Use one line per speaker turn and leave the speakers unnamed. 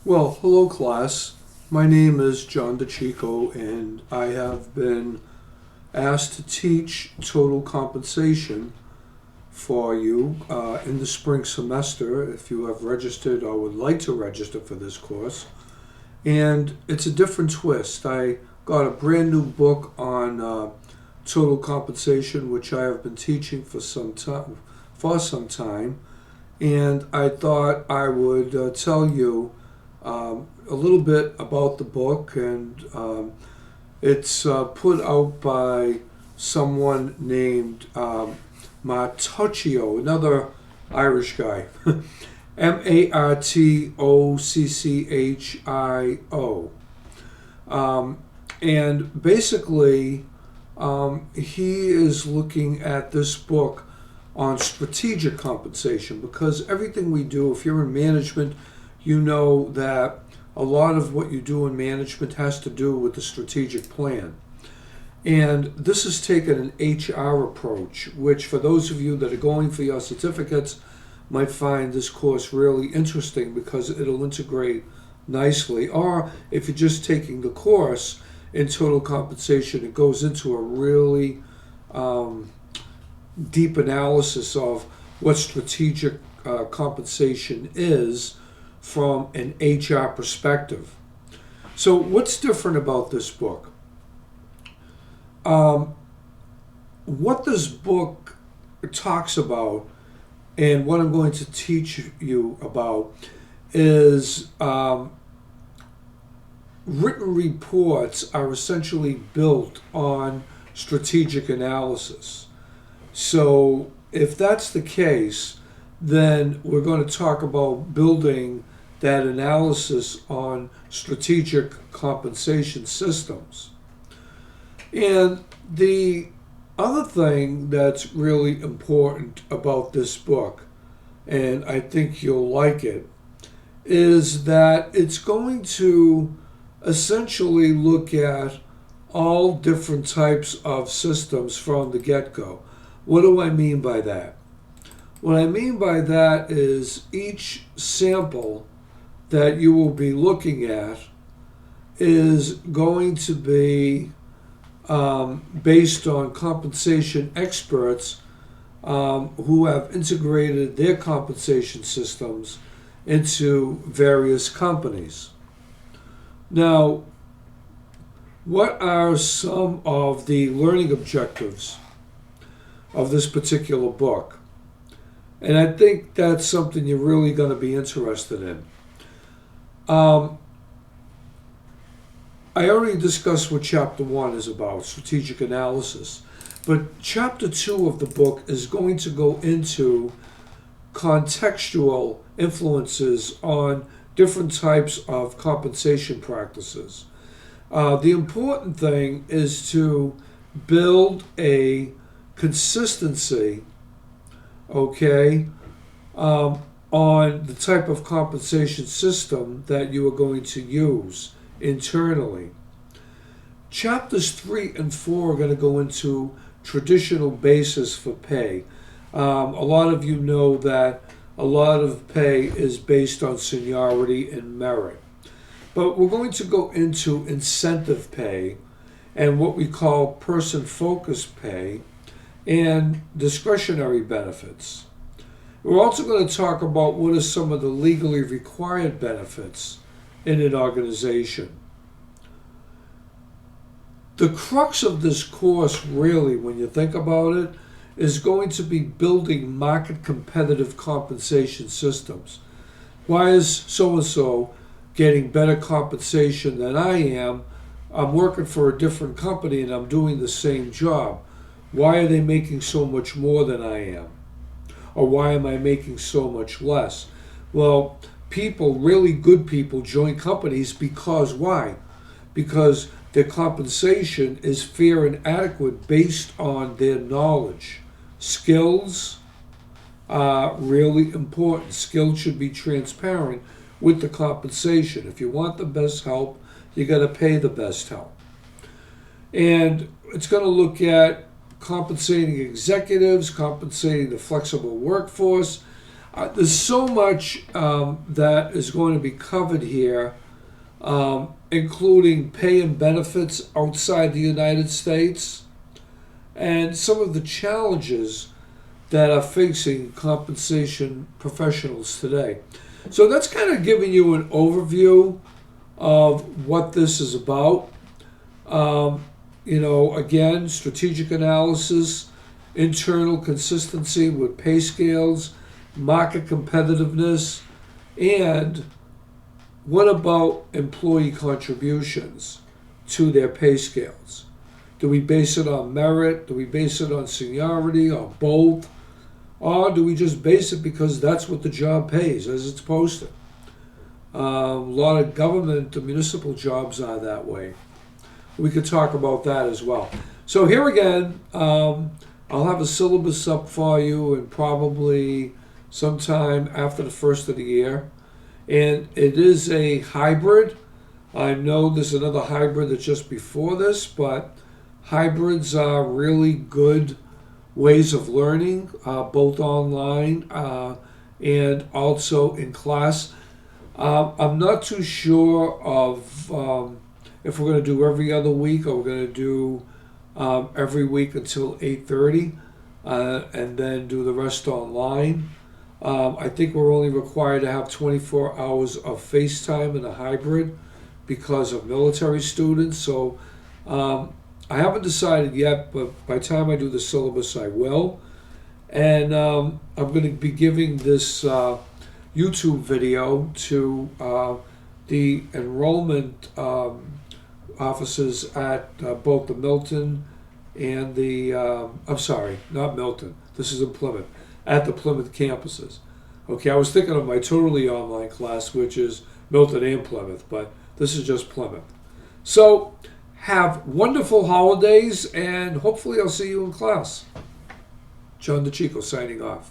Well, hello class. My name is John DeChico and I have been asked to teach total compensation for you in the spring semester if you have registered or would like to register for this course. And it's a different twist. I got a brand new book on total compensation which I have been teaching for some time, and I thought I would tell you a little bit about the book, and it's put out by someone named Martocchio, another Irish guy, Martocchio. And basically, he is looking at this book on strategic compensation, because everything we do, if you're in management, you know that a lot of what you do in management has to do with the strategic plan. And this has taken an HR approach, which for those of you that are going for your certificates might find this course really interesting because it'll integrate nicely. Or if you're just taking the course in total compensation, it goes into a really deep analysis of what strategic compensation is from an HR perspective. So what's different about this book? What this book talks about and what I'm going to teach you about is written reports are essentially built on strategic analysis. So if that's the case, then we're going to talk about building that analysis on strategic compensation systems. And the other thing that's really important about this book, and I think you'll like it, is that it's going to essentially look at all different types of systems from the get-go. What do I mean by that? What I mean by that is each sample that you will be looking at is going to be based on compensation experts who have integrated their compensation systems into various companies. Now, what are some of the learning objectives of this particular book? And I think that's something you're really going to be interested in. I already discussed what Chapter 1 is about, strategic analysis. But Chapter 2 of the book is going to go into contextual influences on different types of compensation practices. The important thing is to build a consistency, on the type of compensation system that you are going to use internally. Chapters 3 and 4 are going to go into traditional basis for pay. A lot of you know that a lot of pay is based on seniority and merit. But we're going to go into incentive pay and what we call person-focused pay and discretionary benefits. We're also going to talk about what are some of the legally required benefits in an organization. The crux of this course, really, when you think about it, is going to be building market competitive compensation systems. Why is so-and-so getting better compensation than I am? I'm working for a different company and I'm doing the same job. Why are they making so much more than I am? Or why am I making so much less? Well, people, really good people, join companies because why? Because their compensation is fair and adequate based on their knowledge. Skills are really important. Skills should be transparent with the compensation. If you want the best help, you got to pay the best help. And it's going to look at compensating executives, compensating the flexible workforce, There's so much that is going to be covered here, including pay and benefits outside the United States, and some of the challenges that are facing compensation professionals today. So that's kind of giving you an overview of what this is about. Again, strategic analysis, internal consistency with pay scales, market competitiveness, and what about employee contributions to their pay scales? Do we base it on merit? Do we base it on seniority, or both? Or do we just base it because that's what the job pays as it's posted? A lot of government and municipal jobs are that way. We could talk about that as well. So here again, I'll have a syllabus up for you and probably sometime after the first of the year. And it is a hybrid. I know there's another hybrid that's just before this, but hybrids are really good ways of learning, both online and also in class. I'm not too sure of if we're going to do every other week or we're going to do every week until 8:30 and then do the rest online. I think we're only required to have 24 hours of FaceTime in a hybrid because of military students. So I haven't decided yet, but by the time I do the syllabus, I will. And I'm going to be giving this YouTube video to the enrollment offices at both the Milton and the, I'm sorry, not Milton, this is in Plymouth, at the Plymouth campuses. Okay, I was thinking of my totally online class, which is Milton and Plymouth, but this is just Plymouth. So, have wonderful holidays, and hopefully I'll see you in class. John DeChico signing off.